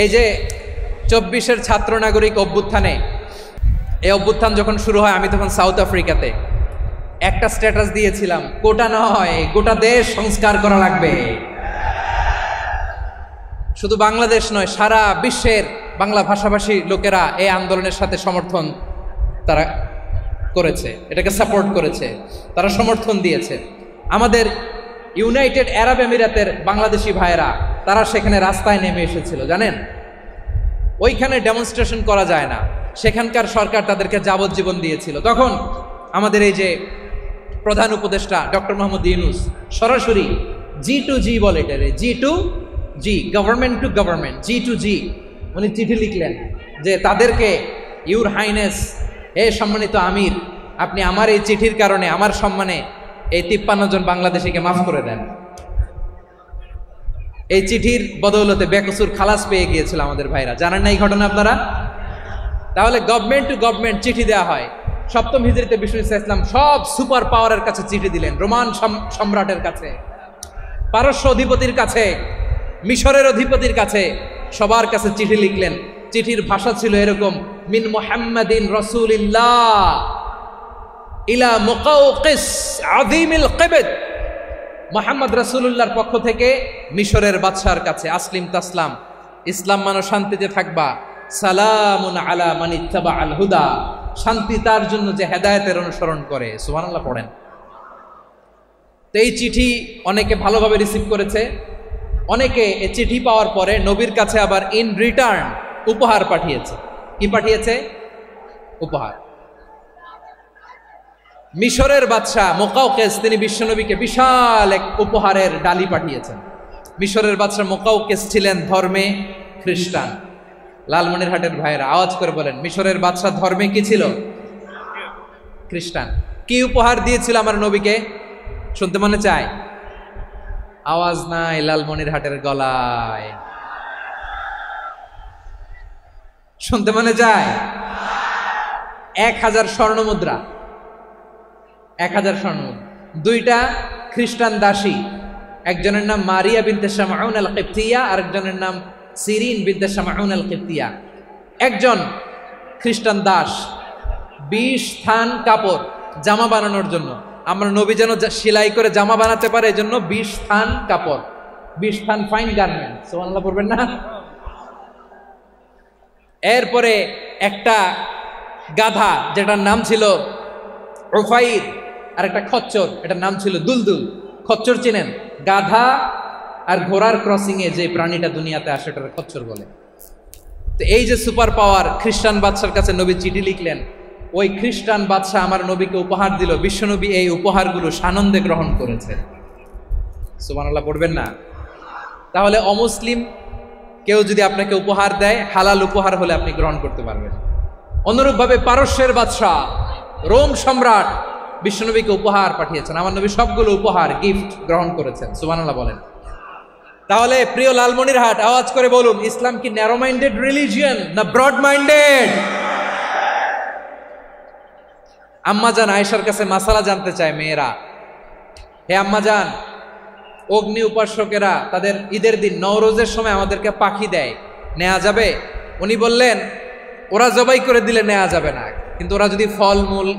এই যে 24-এর ছাত্র নাগরিক অভ্যুত্থানে, এই অভ্যুত্থান যখন শুরু হয় আমি তখন সাউথ আফ্রিকাতে একটা স্ট্যাটাস দিয়েছিলাম, কোটা নয় গোটা দেশ সংস্কার করা লাগবে। শুধু বাংলাদেশ নয়, সারা বিশ্বের বাংলা ভাষাভাষী লোকেরা এই আন্দোলনের সাথে সমর্থন তারা করেছে, এটাকে সাপোর্ট করেছে, তারা সমর্থন দিয়েছে। আমাদের ইউনাইটেড আরব আমিরাতের বাংলাদেশি ভাইয়েরা তারা সেখানে রাস্তায় নেমে এসেছিল, জানেন? ওইখানে ডেমনস্ট্রেশন করা যায় না, সেখানকার সরকার তাদেরকে যাবজ্জীবন দিয়েছিল। তখন আমাদের এই যে প্রধান উপদেষ্টা ডক্টর মোহাম্মদ ইউনূস সরাসরি G2G বলে, এটারে G2G, government to government, G2G, উনি চিঠি লিখলেন যে তাদেরকে, ইউর হাইনেস, হে সম্মানিত আমির, আপনি আমার এই চিঠির কারণে আমার সম্মানে এই 53 জন বাংলাদেশিকে মাফ করে দেন। এই চিঠির বদৌলতে বেকসুর খালাস পেয়ে গিয়েছিল আমাদের ভাইরা, জানেন না এই ঘটনা আপনারা? তাহলে গভর্নমেন্ট টু গভর্নমেন্ট চিঠি দেওয়া হয়। সপ্তম হিজরিতে বিষ্ণু ইসলাম সব সুপার পাওয়ারের কাছে চিঠি দিলেন, রোমান সম্রাটের কাছে, পারস্য অধিপতির কাছে, মিশরের অধিপতির কাছে, সবার কাছে চিঠি লিখলেন। চিঠির ভাষা ছিল এরকম, মিন মুহাম্মাদিন রাসূলিল্লাহ ইলা মুকাওকিস আযীমিল কিবত, মুহাম্মদ রাসূলুল্লাহর পক্ষ থেকে মিশরের বাদশার কাছে, আসলিম তাসলাম, ইসলাম মানো শান্তিতে থাকবা, সালামুন আলা মান ইত্তাবা আল হুদা, শান্তি তার জন্য যে হেদায়েতের অনুসরণ করে। সুবহানাল্লাহ পড়েন। তো এই চিঠি অনেকে ভালোভাবে রিসিভ করেছে, অনেকে এই চিঠি পাওয়ার পরে নবীর কাছে আবার ইন রিটার্ন উপহার পাঠিয়েছে। কি পাঠিয়েছে? উপহার। মিশরের বাদশা মুকাওকিস তিনি বিশ্বনবীকে বিশাল এক উপহারের ডালি পাঠিয়েছেন। মিশরের বাদশা মুকাওকিস ছিলেন ধর্মে খ্রিস্টান। লালমনিরহাটের ভাইয়েরা আওয়াজ করে বলেন, মিশরের বাদশা ধর্মে কি ছিল? খ্রিস্টান। কি উপহার দিয়েছিল আমার নবীকে? শুনতে মনে চায়? আওয়াজ নাই লালমনিরহাটের গলায়, শুনতে মনে যায়? 1000 স্বর্ণ মুদ্রা, 1000 স্বর্ণ মুদ্রা। 2টা খ্রিস্টান দাসী, একজনের নাম মারিয়া বিনতে শামউন আল কিবতিয়া, আরেকজনের নাম সিরিন বিনতে শামউন আল কিবতিয়া। একজন খ্রিস্টান দাস 20 থান কাপড় জামা বানানোর জন্য, আমরা নবী যেন সেলাই করে জামা বানাতে পারে এজন্য 20 থান কাপড়, 20 থান ফাইন গার্মেন্ট, সুবহানাল্লাহ পড়বেন না? এরপরে একটা গাধা যেটার নাম ছিল উফাইর, আর একটা খচ্চর, এটার নাম ছিল দুলদুল। খচ্চর চিনেন? গাধা আর ঘোড়ার ক্রসিং এ যে প্রাণীটা দুনিয়াতে আসে এটার খচ্চর বলে। তো এই যে সুপার পাওয়ার খ্রিস্টান বাদশার কাছে নবী চিঠি লিখলেন, ওই খ্রিস্টান বাদশা আমার নবীকে উপহার দিল। বিশ্বনবী এই উপহারগুলো সানন্দে গ্রহণ করেছে। সুবহানাল্লাহ পড়বেন না? তাহলে অমুসলিম কেউ যদি আপনাকে উপহার দেয়, হালাল উপহার হলে আপনি গ্রহণ করতে পারবেন। অনুরূপভাবে পারস্যের বাদশা, রোম সম্রাট বিশ্বনবীকে উপহার পাঠিয়েছেন, আমার নবী সবগুলো উপহার গিফট গ্রহণ করেছেন। সুবহানাল্লাহ বলেন। তাহলে প্রিয় লালমনিরহাট আওয়াজ করে বলুন, ইসলাম কি ন্যারো মাইন্ডেড রিলিজিয়ন না ব্রড মাইন্ডেড? আম্মাজান আয়েশার কাছে মাসালা জানতে চায় মেয়েরা, হে আম্মাজান, অগ্নি উপাসকেরা তাদের ঈদের দিন নওরোজের সময় আমাদেরকে পাখি দেয়, নেওয়া যাবে? উনি বললেন, ওরা জবাই করে দিলে নেওয়া যাবে না, কিন্তু ওরা যদি ফলমূল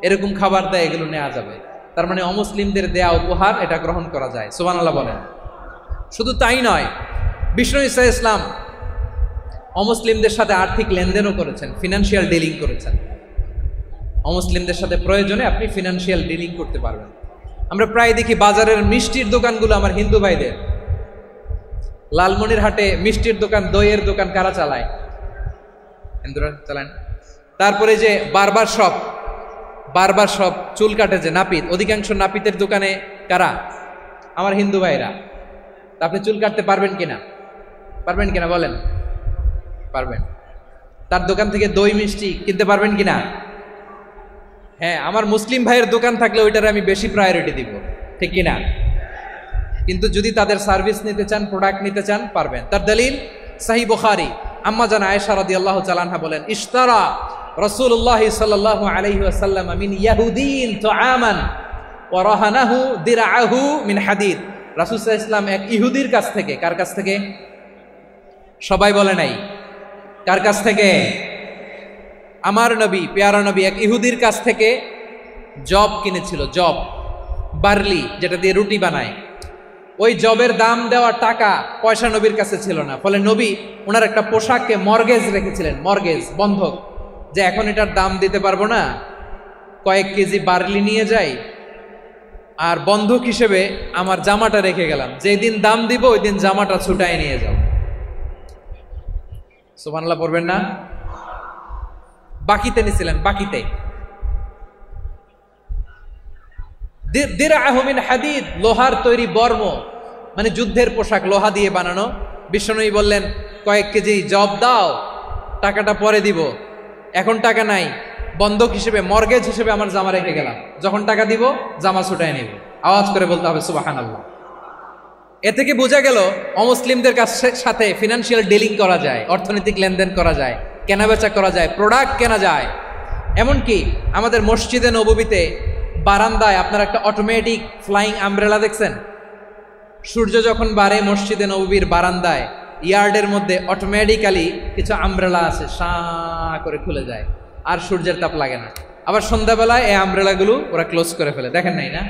এরকম খাবার দেয় এগুলো নেওয়া যাবে। তার মানে অমুসলিমদের দেয়া উপহার এটা গ্রহণ করা যায়। সুবহানাল্লাহ বলেন। শুধু তাই নয়, বিষ্ণু ঈসা ইসলাম অমুসলিমদের সাথে আর্থিক লেনদেনও করেছেন, ফিনান্সিয়াল ডিলিং করেছেন। অমুসলিমদের সাথে প্রয়োজনে আপনি ফিনান্সিয়াল ডিলিং করতে পারবেন। আমরা প্রায় দেখি বাজারের মিষ্টির দোকানগুলো আমার হিন্দু ভাইদের। লালমনিরহাটে মিষ্টির দোকান, দইয়ের দোকান কারা চালায়? হিন্দুরা চালায়। তারপরে যে বারবার শপ, চুল কাটে যে নাপিত, অধিকাংশ নাপিতের দোকানে কারা? আমার হিন্দু ভাইরা। আপনি চুল কাটতে পারবেন কিনা? পারবেন কিনা বলেন? পারবেন। তার দোকান থেকে দই মিষ্টি কিনতে পারবেন কিনা? হ্যাঁ, আমার মুসলিম ভাইয়ের দোকান থাকলে ওইটারে আমি বেশি প্রায়োরিটি দিব, ঠিক কিনা? কিন্তু যদি তাদের সার্ভিস নিতে চান, প্রোডাক্ট নিতে চান, পারবেন। তার দলিল সহিহ বুখারী, আম্মা জান আয়েশা রাদিয়াল্লাহু তাআলা আনহা বলেন, ইশতারা রাসূলুল্লাহ সাল্লাল্লাহু আলাইহি ওয়াসাল্লাম মিন ইয়াহুদিন তুআমান ওয়া রাহানাহু দিরআহু মিন হাদিদ। রাসূল সাল্লাল্লাহু আলাইহি ওয়াসাল্লাম এক ইহুদির কাছ থেকে, কার কাছ থেকে? সবাই বলে নাই। কার কাছ থেকে? আমার নবী, পেয়ারা নবী এক ইহুদির কাছ থেকে জব কিনেছিল। জব, বার্লি, যেটা দিয়ে রুটি বানায়। ওই জবের দাম দেওয়ার টাকা পয়সা নবীর কাছে ছিল না। ফলে নবী ওনার একটা পোশাককে মর্গেজ রেখেছিলেন, মর্গেজ, বন্ধক, যে এখন এটার দাম দিতে পারবো না, কয়েক কেজি বার্লি নিয়ে যাই আর বন্ধক হিসেবে আমার জামাটা রেখে গেলাম, যেদিন দাম দিব ওই দিন জামাটা ছুটায় নিয়ে যাও। সুবহানাল্লাহ পড়বেন না? বাকিতে নিছিলেন, বাকিতে। দিরআহু মিন হাদিদ, লোহার তৈরি বর্ম, মানে যুদ্ধের পোশাক, লোহা দিয়ে বানানো। বিশ্বনবী বললেন, কয়েক কেজি জব দাও, টাকাটা পরে দিব, এখন টাকা নাই, বন্ধক হিসেবে, মর্গেজ হিসেবে আমার জামা রেখে গেলাম, যখন টাকা দিব জামা ছুটায় নিব। আওয়াজ করে বলতে হবে সুবহানাল্লাহ। এ থেকে বোঝা গেল অমুসলিমদের সাথে ফিনান্সিয়াল ডিলিং করা যায়, অর্থনৈতিক লেনদেন করা যায়, কেনাবেচা করা যায়, প্রোডাক্ট কেনা যায়। এমনকি আমাদের মসজিদে নববীতে বারান্দায় আপনারা একটা অটোমেটিক ফ্লাইং আমব্রেলা দেখছেন? সূর্য যখন বাড়ে মসজিদে নববীর বারান্দায় ইয়ার্ডের মধ্যে অটোমেটিক্যালি কিছু আমব্রেলা আছে, সাঁ করে খুলে যায়, আর সূর্যের তাপ লাগে না। আবার সন্ধ্যাবেলায় এই আমব্রেলাগুলো ওরা ক্লোজ করে ফেলে, দেখেন নাই না?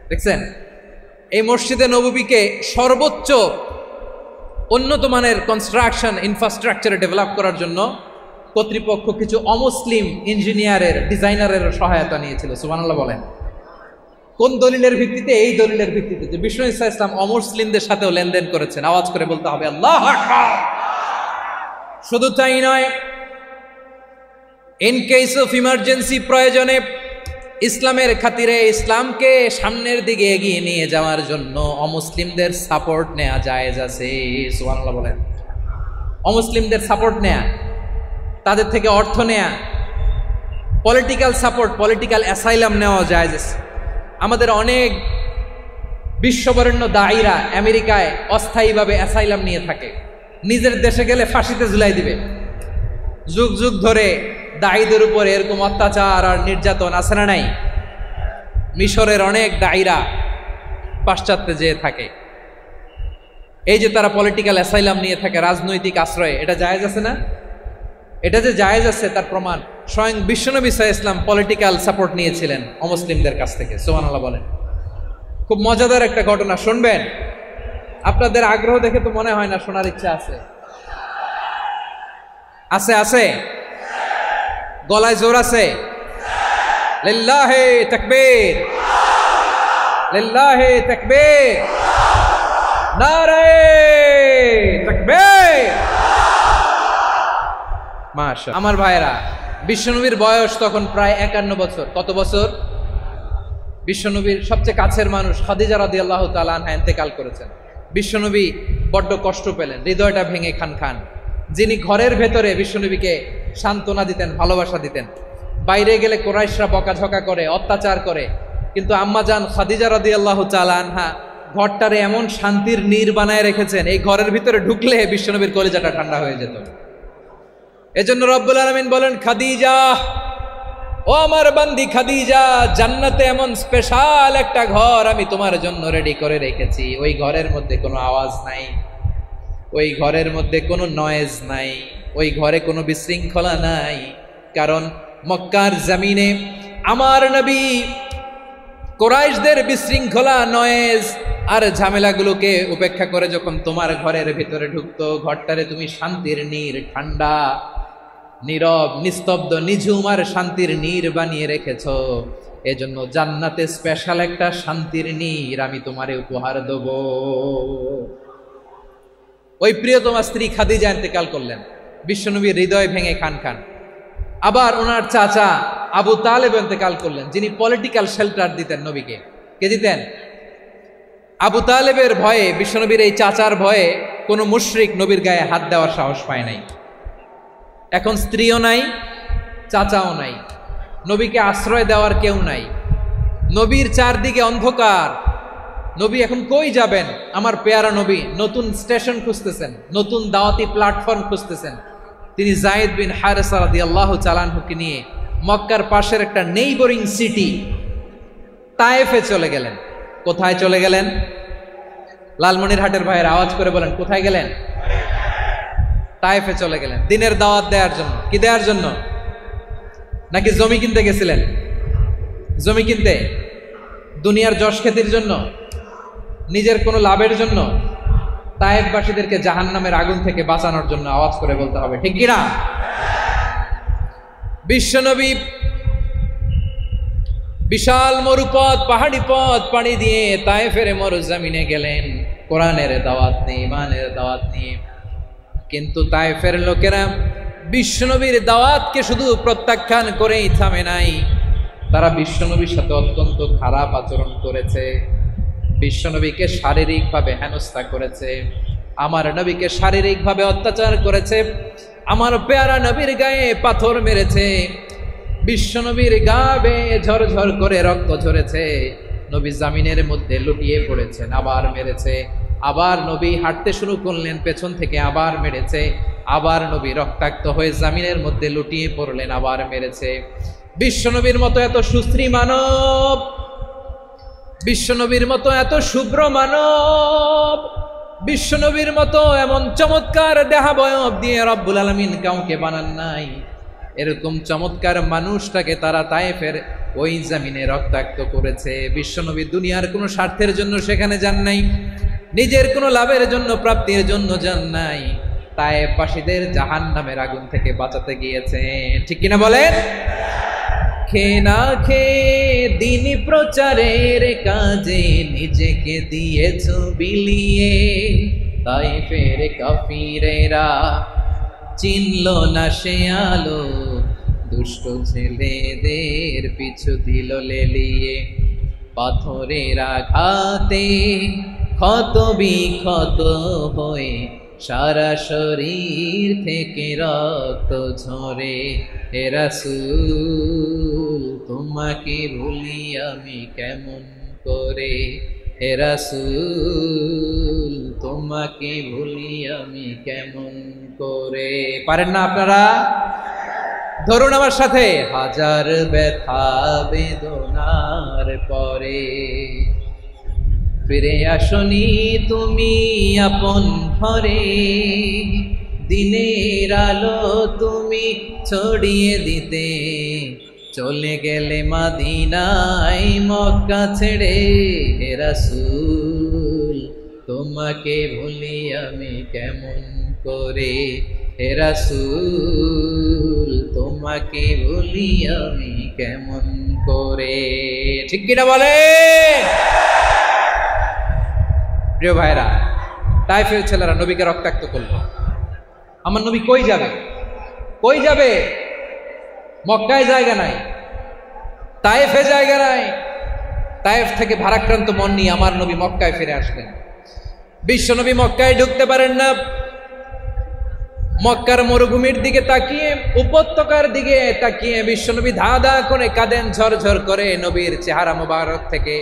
দেখছেন? এই মসজিদে নববীকে সর্বোচ্চ উন্নত মানের কনস্ট্রাকশন ইনফ্রাস্ট্রাকচারে ডেভেলপ করার জন্য কর্তৃপক্ষ কিছু অমুসলিম ইঞ্জিনিয়ারের, ডিজাইনারের সহায়তা নিয়েছিল। সুবহানাল্লাহ বলেন। কোন দলিলের ভিত্তিতে? এই দলিলের ভিত্তিতে যে বিষ্ণু ঈসা ইসলাম অমুসলিমদের সাথেও লেনদেন করেছেন। আওয়াজ করে বলতে হবে আল্লাহু আকবার। শুধু তাই নয়, ইন কেস অফ ইমার্জেন্সি, প্রয়োজনে ইসলামের খাতিরে, ইসলামকে সামনের দিকে এগিয়ে নিয়ে যাওয়ার জন্য অমুসলিমদের সাপোর্ট নেওয়া জায়েজ আছে। সুবহানাল্লাহ বলেন। অমুসলিমদের সাপোর্ট নেয়া, তাদের থেকে অর্থ নেয়া, পলিটিক্যাল সাপোর্ট, পলিটিক্যাল অ্যাসাইলাম নেওয়া জায়েজ আছে। আমাদের অনেক বিশ্ববরেণ্য দায়ীরা আমেরিকায় অস্থায়ীভাবে অ্যাসাইলাম নিয়ে থাকে, নিজের দেশে গেলে ফাঁসিতে ঝুলাই দিবে। যুগ যুগ ধরে দায়ীদের উপর এরকম অত্যাচার আর নির্যাতন আছে না নাই? মিশরের অনেক দায়ীরা পাশ্চাত্যে যেয়ে থাকে। এই যে তারা পলিটিক্যাল অ্যাসাইলাম নিয়ে থাকে, রাজনৈতিক আশ্রয়ে, এটা জায়েজ আছে না? এটা যে জায়েজ আছে তার প্রমাণ স্বয়ং বিশ্বনবী সাল্লাল্লাহু আলাইহি ওয়াসাল্লাম পলিটিক্যাল সাপোর্ট নিয়েছিলেন অমুসলিমদের কাছ থেকে। সুবহানাল্লাহ বলেন। খুব মজাদার একটা ঘটনা শুনবেন। আপনাদের আগ্রহ দেখে তো মনে হয় না শোনার ইচ্ছা আছে। আছে? আছে? গলায় জোর আছে? লিল্লাহি তাকবীর, লিল্লাহি তাকবীর, নারে তাকবীর। মাশাআল্লাহ। আমার ভাইরা, বিশ্বনবীর বয়স তখন প্রায় 51 বছর। কত বছর? বিশ্বনবীর সবচেয়ে কাছের মানুষ খাদিজা রাদিয়াল্লাহু তাআলা আনহা ইন্তেকাল করেছেন। বিশ্বনবী বড্ড কষ্ট পেলেন, হৃদয়টা ভেঙে খান খান। যিনি ঘরের ভেতরে বিশ্বনবীকে সান্ত্বনা দিতেন, ভালোবাসা দিতেন, বাইরে গেলে কুরাইশরা বকাঝকা করে, অত্যাচার করে, কিন্তু আম্মাজান খাদিজা রাদিয়াল্লাহু তাআলা আনহা ঘরটারে এমন শান্তির নীড় বানায় রেখেছেন, এই ঘরের ভিতরে ঢুকলে বিশ্বনবীর কলিজাটা ঠান্ডা হয়ে যেত। এজন্য রব্বুল আলামিন বলেন, খাদিজা, ও আমার বান্দি খাদিজা, জান্নাতে এমন স্পেশাল একটা ঘর আমি তোমার জন্য রেডি করে রেখেছি। ওই ঘরের মধ্যে কোনো আওয়াজ নাই, ওই ঘরের মধ্যে কোনো নয়েজ নাই, ওই ঘরে কোনো বিশৃঙ্খলা নাই। কারণ মক্কার জমিনে আমার নবী কুরাইশদের বিশৃঙ্খলা, নয়েজ আর ঝামেলাগুলোকে উপেক্ষা করে যখন তোমার ঘরের ভিতরে ঢুকতো, ঘরটারে তুমি শান্তির নীড়, ঠান্ডা, নীরব, নিস্তব্ধ, নিঝুম আর শান্তির নীড় বানিয়ে রেখেছ। এজন্য জান্নাতে স্পেশাল একটা শান্তির নীড় আমি তোমারে উপহার দেব। ওই প্রিয়তমা স্ত্রী খাদিজা ইন্তেকাল করলেন, বিশ্বনবীর হৃদয় ভেঙে খান খান। আবার ওনার চাচা আবু তালেব ইন্তেকাল করলেন, যিনি পলিটিক্যাল শেল্টার দিতেন নবীকে। কে দিতেন? আবু তালেবের ভয়ে, বিশ্বনবীর এই চাচার ভয়ে কোনো মুশরিক নবীর গায়ে হাত দেওয়ার সাহস পায় নাই। এখন স্ত্রীও নাই, চাচাও নাই, নবীকে আশ্রয় দেওয়ার কেউ নাই। নবীর চারদিকে অন্ধকার। নবী এখন কই যাবেন? আমার পেয়ারা নবী নতুন স্টেশন খুঁজতেছেন, নতুন দাওয়াতি প্ল্যাটফর্ম খুঁজতেছেন। তিনি যায়েদ বিন হারেসা রাদিয়াল্লাহু তাআলা আনহুকে নিয়ে মক্কার পাশের একটা নেইবরিং সিটি তায়েফে চলে গেলেন। কোথায় চলে গেলেন? লালমনিরহাটের ভাইয়ের আওয়াজ করে বলেন, কোথায় গেলেন? তায়েফে চলে গেলেন দিনের দাওয়াত দেওয়ার জন্য। কি দেওয়ার জন্য? নাকি জমি কিনতে গেছিলেন? জমি কিনতে, দুনিয়ার যশ খ্যাতির জন্য, নিজের কোনো লাভের জন্য? তায়েফবাসীদেরকে জাহান্নামের আগুন থেকে বাঁচানোর জন্য। আওয়াজ করে বলতে হবে ঠিক কিনা? বিশ্বনবী বিশাল মরুপথ, পাহাড়ি পথ পাড়ি দিয়ে তায়েফের মরুজমিনে গেলেন কোরআনের দাওয়াত নিয়ে, ইমানের দাওয়াত নিয়ে। কিন্তু তায়েফের লোকেরা বিশ্বনবীর দাওয়াতকে শুধু প্রত্যাখ্যান করেই থামে নাই, তারা বিশ্বনবীর সাথে অত্যন্ত খারাপ আচরণ করেছে, বিশ্বনবীকে শারীরিকভাবে হেনস্থা করেছে, আমার নবীকে শারীরিকভাবে অত্যাচার করেছে, আমার পেয়ারা নবীর গায়ে পাথর মেরেছে, বিশ্বনবীর গা বেয়ে ঝরঝর করে রক্ত ঝরেছে, নবী জামিনের মধ্যে লুটিয়ে পড়েছেন, আবার মেরেছে, আবার নবী হাঁটতে শুরু করলেন, পেছন থেকে আবার মেরেছে, আবার নবী রক্তাক্ত হয়ে জামিনের মধ্যে লুটিয়ে পড়লেন, আবার মেরেছে। বিশ্বনবীর মতো এত সুশ্রী মানব, বিশ্বনবীর মতো এত শুভ্র মানব, বিশ্বনবীর মতো এমন চমৎকার দেহাবয়ব দিয়ে রব্বুল আলামিন কাউকে বানান নাই। এরকম চমৎকার মানুষটাকে তারা তায়েফের ওই জমিনে রক্তাক্ত করেছে। বিশ্বনবী দুনিয়ার কোনো স্বার্থের জন্য সেখানে যান নাই, নিজের কোনো লাভের জন্য, প্রাপ্তির জন্য যান নাই, তায়েফবাসীদের জাহান্নামের আগুন থেকে বাঁচাতে গিয়েছেন। ঠিক কিনা বলেন? খেয়ে না খেয়ে দিন প্রচারের কাজে নিজেকে দিয়েছ বিলিয়ে, তায়েফের কাফিরেরা চিনল না সে আলো, দুষ্ট ছেলেদের পিছু দিল লেলিয়ে, পাথরের আঘাতে ক্ষত বিক্ষত হয়ে সারা শরীর থেকে রক্ত ঝরে। হে রাসূল তোমাকে ভুলি আমি কেমন করে, হে রাসূল তোমাকে ভুলি আমি কেমন করে। পারেন না আপনারা? ধরুন আমার সাথে, হাজার ব্যথা বেদনার পরে ফিরে আসনি তুমি আপন ঘরে, দিনের আলো তুমি ছড়িয়ে দিতে চলে গেলে মদিনায় মক্কা ছেড়ে। হে রাসূল তোমাকে ভুলি আমি কেমন করে, হে রাসূল তোমাকে ভুলি আমি কেমন করে। ঠিক কিনা বলে? প্রিয় ভাইরা, তায়েফের ছেলেরা নবীকে রক্তাক্ত করলো। আমার নবী কই যাবে? কই যাবে? মক্কায় জায়গা নাই, তায়েফে জায়গা নাই। তায়েফ থেকে ভারাক্রান্ত মন নিয়ে আমার নবী মক্কায় ফিরে আসলেন। বিশ্ব নবী মক্কায় ঢুকতে পারেন না। মক্কার মরুভূমির দিকে তাকিয়ে, উপত্যকার দিকে তাকিয়ে বিশ্বনবী ধা ধা করে কাঁদেন, ঝরঝর করে। নবীর চেহারা মোবারক থেকে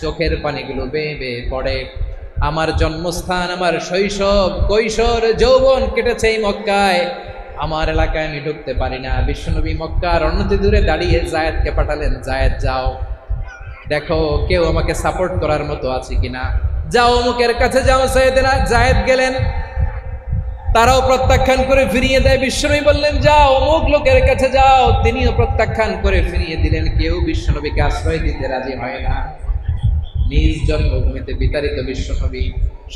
চোখের পানিগুলো বেয়ে বেয়ে পড়ে। আমার জন্মস্থান, আমার শৈশব, কৈশোর, যৌবন কেটেছে এই মক্কায়, আমার এলাকায় আমি ঢুকতে পারি না। বিশ্বনবী মক্কার অনতি দূরে দাঁড়িয়ে জায়েদকে পাঠালেন, জায়েদ যাও দেখো কেউ আমাকে সাপোর্ট করার মতো আছে কিনা, যাও অমুকের কাছে যাও। জায়েদ গেলেন, তারাও প্রত্যাখ্যান করে ফিরিয়ে দেয়। বিশ্বনবী বললেন যাও অমুক লোকের কাছে যাও, তিনিও প্রত্যাখ্যান করে ফিরিয়ে দিলেন। কেউ বিশ্বনবীকে আশ্রয় দিতে রাজি হয় না। নিজ জন্মভূমিতে বিতাড়িত বিশ্বনবী,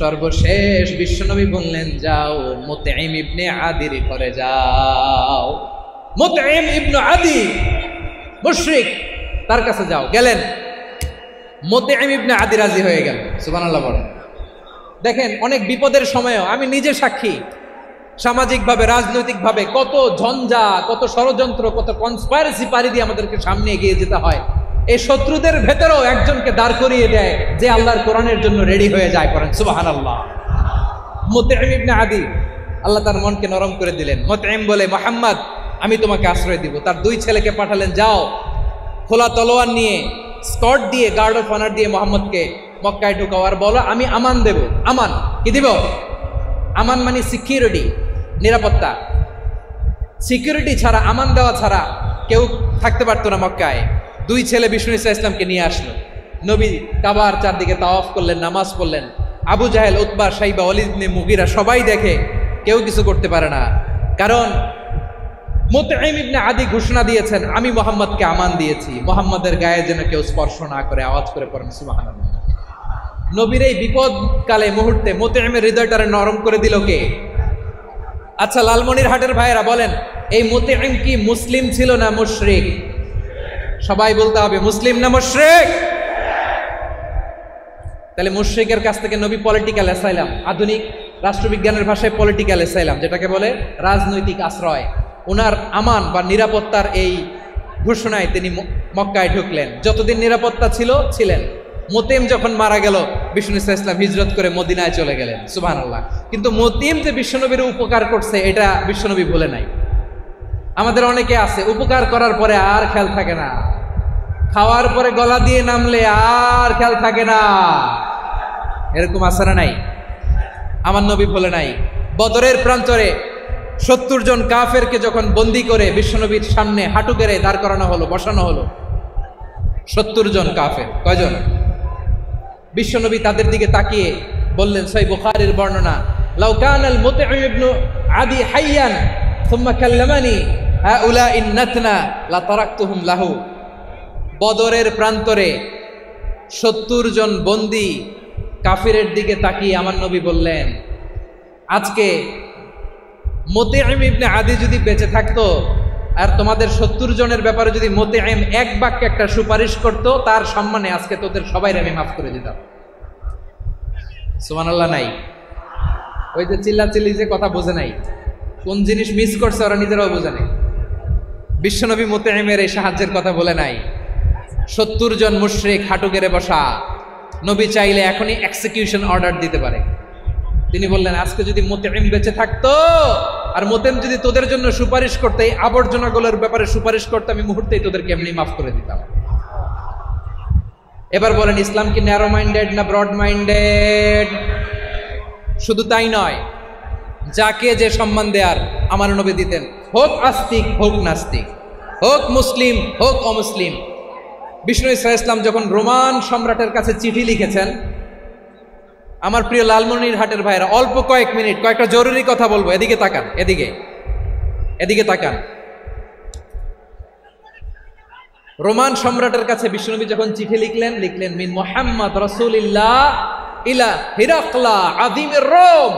সর্বশেষ বিশ্বনবী বললেন যাও মুতঈম ইবনে আদির ঘরে যাও। মুতঈম ইবনে আদি মুশরিক, তার কাছে যাও। গেলেন, মুতঈম ইবনে আদি রাজি হয়ে গেল। সুবহানাল্লাহ বলেন। দেখেন, অনেক বিপদের সময়ও আমি নিজে সাক্ষী, সামাজিকভাবে, রাজনৈতিকভাবে কত ঝঞ্ঝা, কত ষড়যন্ত্র, কত কনস্পাইরেসি পাড়ি দিয়ে আমাদেরকে সামনে এগিয়ে যেতে হয়। এই শত্রুদের ভেতরেও একজনকে দাঁড় করিয়ে দেয় যে আল্লাহর কোরআনের জন্য রেডি হয়ে যায়। করেন সুবহানাল্লাহ। মুতঈম ইবনে আদি, আল্লাহ তার মনকে নরম করে দিলেন। মুতঈম বলে, মুহাম্মদ আমি তোমাকে আশ্রয় দিব। তার দুই ছেলেকে পাঠালেন, যাও খোলা তলোয়ার নিয়ে, স্কট দিয়ে, গার্ড অফ অনার দিয়ে মোহাম্মদকে মক্কায় ঢুকাও, আর বলো আমি আমান দেব। আমান কি দিব? আমান মানে সিকিউরিটি, নিরাপত্তা। সিকিউরিটি ছাড়া, আমান দেওয়া ছাড়া কেউ থাকতে পারতো না মক্কায়। দুই ছেলে বিষ্ণু ইসা ইসলামকে নিয়ে আসলো। নবী কাবার চারদিকে তাওয়াফ করলেন, নামাজ পড়লেন। আবু জাহেল, উতবা, শাইবা, ওয়ালিদ ইবনে মুগীরা সবাই দেখে কেউ কিছু করতে পারে না। কারণ মুতঈম ইবনে আদি ঘোষণা দিয়েছেন, আমি মুহাম্মদকে আমান দিয়েছি, মুহাম্মদের গায়ে যেন কেউ স্পর্শ না করে। আওয়াজ করে পড়েন সুবহানাল্লাহ। নবীর এই বিপদকালে মুহূর্তে মুতঈমের হৃদয়টারে নরম করে দিল কে? আচ্ছা লালমনিরহাটের ভাইয়েরা বলেন, এই মুতঈম কি মুসলিম ছিল না মুশরিক? সবাই বলতে হবে মুসলিম না মুশরিক? তাহলে মুশরিকের কাছ থেকে নবী পলিটিক্যাল অ্যাসাইলাম, আধুনিক রাষ্ট্রবিজ্ঞানের ভাষায় পলিটিক্যাল অ্যাসাইলাম, যেটাকে বলে রাজনৈতিক আশ্রয়, ওনার আমান বা নিরাপত্তার এই ঘোষণায় তিনি মক্কায় ঢুকলেন। যতদিন নিরাপত্তা ছিল ছিলেন। মুতঈম যখন মারা গেল, বিষ্ণু ইসলাম হিজরত করে মদিনায় চলে গেলেন। সুবহানাল্লাহ। কিন্তু মুতঈম যে বিশ্বনবীর উপকার করছে এটা বিশ্বনবী ভুলে নাই। আমাদের অনেকে আছে উপকার করার পরে আর খেয়াল থাকে না, খাওয়ার পরে গলা দিয়ে নামলে আর খেয়াল থাকে না, এরকম আছে না নাই? আমার নবী ভুলে নাই। বদরের প্রান্তরে 70 জন কাফেরকে যখন বন্দী করে বিশ্বনবীর সামনে হাঁটু গেড়ে দাঁড় করানো হলো, বসানো হলো, 70 জন কাফের। কয়জন? বিশ্বনবী তাদের দিকে তাকিয়ে বললেন, সহিহ বুখারীর বর্ণনা, লাউ কানাল মুতঈম ইবনে আদি হাইয়ান সুম্মা কাল্লামানি হাউলাইন নাতনা লা তারাকতুহুম লাহু। বদরের প্রান্তরে 70 জন বন্দী কাফিরের দিকে তাকিয়ে আমার নবী বললেন, আজকে মুতঈম ইবনে আদি যদি বেঁচে থাকতো আর তোমাদের 70 জনের ব্যাপারে যদি মুতঈম এক বাক্যে একটা সুপারিশ করত, তার সম্মানে আজকে তোদের সবাইকে আমি মাফ করে দিতাম। সুবহানাল্লাহ নাই? ওই যে চিল্লাচিল্লি যে কথা বোঝে নাই, কোন জিনিস মিস করছে ওরা নিজেরাও বোঝে নাই। বিশ্বনবী মুতঈমের এই সাহায্যের কথা বলে নাই। 70 জন মুশরিক হাঁটু গেড়ে বসা, নবী চাইলে এখনই এক্সিকিউশন অর্ডার দিতে পারে। তিনি বললেন, আজকে যদি মুতঈম বেঁচে থাকতো আর মুতঈম যদি তোদের জন্য সুপারিশ করতে, এই আবর্জনাগুলোর ব্যাপারে সুপারিশ করতে, আমি মুহূর্তেই তোদেরকে এমনি মাফ করে দিতাম। এবার বলেন, ইসলাম কি ন্যারো মাইন্ডেড না ব্রড মাইন্ডেড? শুধু তাই নয়, যাকে যে সম্মান দেয়ার আমার নবী দিতেন, হোক আস্তিক হোক নাস্তিক, হোক মুসলিম হোক অমুসলিম। বিষ্ণু ইসলাম যখন রোমান সম্রাটের কাছে চিঠি লিখেছেন, আমার প্রিয় লালমনিরহাটের ভাইরা, অল্প কয়েক মিনিট কয়েকটা জরুরি কথা বলবো, এদিকে তাকান, এদিকে তাকান। রোমান সম্রাটের কাছে বিশ্বনবী যখন চিঠি লিখলেন মিন মুহাম্মদ রাসূলিল্লাহ ইলা হিরাকলা আযীমির রোম,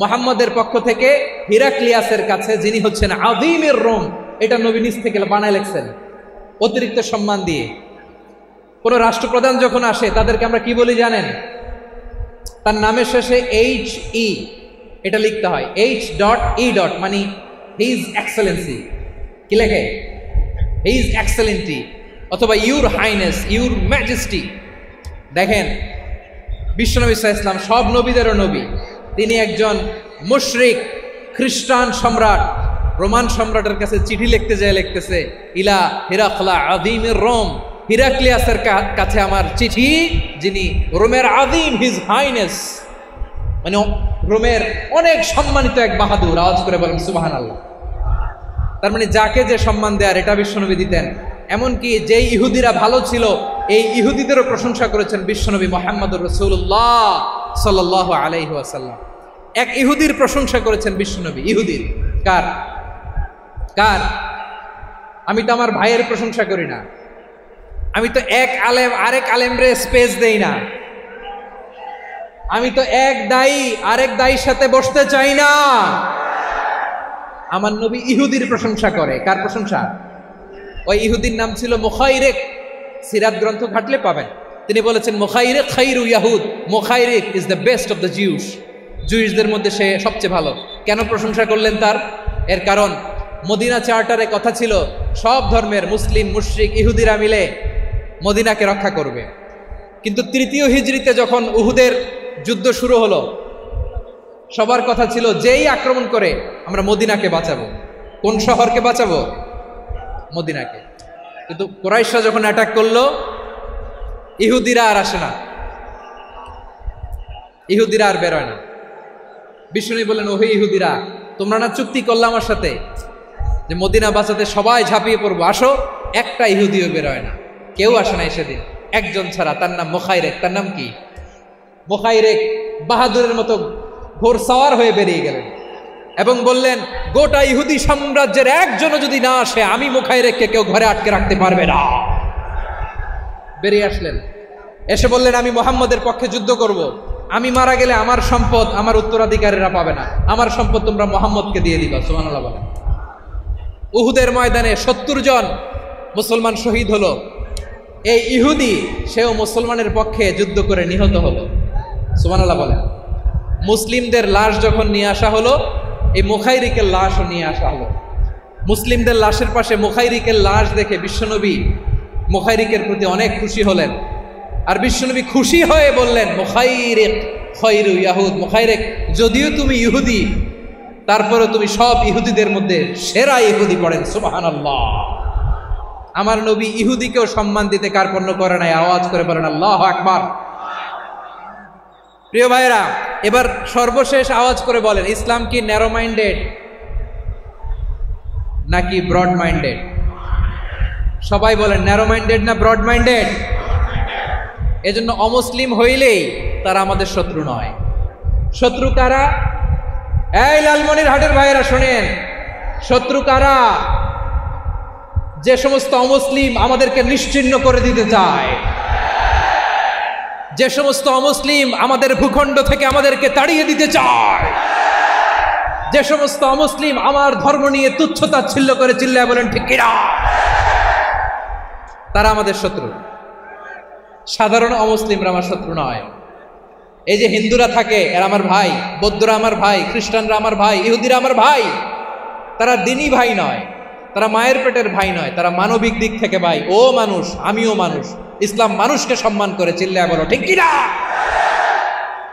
মুহাম্মদের পক্ষ থেকে হিরাক্লিয়াসের কাছে, যিনি হচ্ছেন আযীমির রোম। এটা নবী নিজ থেকে বানায় লিখছেন অতিরিক্ত সম্মান দিয়ে। কোন রাষ্ট্রপ্রধান যখন আসে তাদেরকে আমরা কি বলি জানেন? তার নামের শেষে HE এটা লিখতে হয়, H.E. মানে হিজ এক্সেলেন্সি। কি লেখে? হিজ এক্সেলেন্টি, অথবা ইউর হাইনেস, ইউর ম্যাজেস্টি। দেখেন, বিশ্বনবী সাল্লাল্লাহু আলাইহি ওয়াসাল্লাম সব নবীদেরও নবী, তিনি একজন মুশরিক খ্রিস্টান সম্রাট রোমান সম্রাটের কাছে চিঠি লিখতে যায়, লিখতেছে ইলা হিরাকলা আযীমির রোম, হিরাক্লিয়াসের কাছে আমার চিঠি, যিনি রোমের আযীম, হিজ হাইনেস, মানে রোমের অনেক সম্মানিত এক বাহাদুর। আওয়াজ করে বলেন সুবহানাল্লাহ। তার মানে যাকে যে সম্মান দেয়ার এটা বিশ্বনবী দিতেন। এমনকি যেই ইহুদিরা ভালো ছিল, এই ইহুদিদেরও প্রশংসা করেছেন বিশ্বনবী মুহাম্মদুর রাসূলুল্লাহ সাল্লাল্লাহু আলাইহি ওয়াসাল্লাম। এক ইহুদির প্রশংসা করেছেন বিশ্বনবী। ইহুদির কার? আমি তো আমার ভাইয়ের প্রশংসা করি না, আমি তো এক আলেম আরেক আলেমরে স্পেস দেই না, আমি তো এক দায়ী আরেক দায়ীর সাথে বসতে চাই না। আমার নবী ইহুদির প্রশংসা করে। কার প্রশংসা? ওই ইহুদির নাম ছিল মুখাইরিক। সিরাত গ্রন্থ ঘাটলে পাবেন। তিনি বলেছেন, মুখাইরিক খাইরু ইয়াহুদ, Mukhayriq is the best of the Jews. জুইসদের মধ্যে সে সবচেয়ে ভালো। কেন প্রশংসা করলেন তার? এর কারণ মদিনা চার্টারে কথা ছিল সব ধর্মের মুসলিম, মুশরিক, ইহুদিরা মিলে মদিনাকে রক্ষা করবে। কিন্তু 3য় হিজরিতে যখন উহুদের যুদ্ধ শুরু হলো, সবার কথা ছিল যেই আক্রমণ করে আমরা মদিনাকে বাঁচাবো। কোন শহরকে বাঁচাবো? মদিনাকে। কিন্তু কুরাইশরা যখন অ্যাটাক করলো, ইহুদিরা আর আসে না, ইহুদিরা আর বেরোয় না। বিষ্ণু বললেন, ওহে ইহুদিরা, তোমরা না চুক্তি করলে আমার সাথে যে মদিনা বাঁচাতে সবাই ঝাঁপিয়ে পড়বো, আসো। একটা ইহুদিও বেরোয় না, কেউ আসে নাই সেদিন, একজন ছাড়া। তার নাম মুখাইরেক। তার নাম কি? মুখাইরেক বাহাদুরের মতো ঘোড় সাওয়ার হয়ে বেরিয়ে গেলেন। এবং বললেন, গোটা ইহুদি সাম্রাজ্যের একজনও যদি না আসে, আমি মুখাইরেককে কেউ ঘরে আটকে রাখতে পারবে না। বেরিয়ে আসলেন, এসে বললেন, আমি মুহাম্মদের পক্ষে যুদ্ধ করব। আমি মারা গেলে আমার সম্পদ আমার উত্তরাধিকারীরা পাবে না, আমার সম্পদ তোমরা মুহাম্মদকে দিয়ে দিবা। সুবহানাল্লাহ বলেন। উহুদের ময়দানে 70 জন মুসলমান শহীদ হলো। এই ইহুদি সেও মুসলমানের পক্ষে যুদ্ধ করে নিহত হলো। সুবহানাল্লাহ বলেন। মুসলিমদের লাশ যখন নিয়ে আসা হলো, এই মুখাইরিকের লাশও নিয়ে আসা হলো। মুসলিমদের লাশের পাশে মুখাইরিকের লাশ দেখে বিশ্বনবী মুখাইরিকের প্রতি অনেক খুশি হলেন। আর বিশ্বনবী খুশি হয়ে বললেন, মুখাইরিক খয়রু ইয়াহুদ, মুখাইরিক যদিও তুমি ইহুদি, তারপরে তুমি সব ইহুদিদের মধ্যে সেরা ইহুদি। পড়েন সুবহানাল্লাহ। আমার নবী ইহুদিকেও সম্মান দিতে কার্পণ্য করে নাই। আওয়াজ করে বলেন আল্লাহু আকবার। প্রিয় ভাইরা, এবার সর্বশেষ আওয়াজ করে বলেন, ইসলাম কি ন্যারো মাইন্ডেড নাকি ব্রড মাইন্ডেড? সবাই বলেন, ন্যারো মাইন্ডেড না ব্রড মাইন্ডেড? এজন্য অমুসলিম হইলেই তারা আমাদের শত্রু নয়। শত্রু কারা? এই লালমনিরহাটের ভাইয়েরা শোনেন, শত্রু কারা? যে সমস্ত অমুসলিম আমাদেরকে নিশ্চিহ্ন করে দিতে চায়, যে সমস্ত অমুসলিম আমাদের ভূখণ্ড থেকে আমাদেরকে তাড়িয়ে দিতে চায়, যে সমস্ত অমুসলিম আমার ধর্ম নিয়ে তুচ্ছতাচ্ছিল্য করে চিল্লায় বলেন ঠিক কিনা, তারা আমাদের শত্রু। সাধারণ অমুসলিমরা আমার শত্রু নয়। এই যে হিন্দুরা থাকে এরা আমার ভাই, বৌদ্ধরা আমার ভাই, খ্রিস্টানরা আমার ভাই, ইহুদিরা আমার ভাই। তারা দিনই ভাই নয়, তারা মায়ের পেটের ভাই নয়, তারা মানবিক দিক থেকে ভাই। ও মানুষ, আমিও মানুষ। ইসলাম মানুষকে সম্মান করে, চিল্লায় বলো ঠিক কিনা।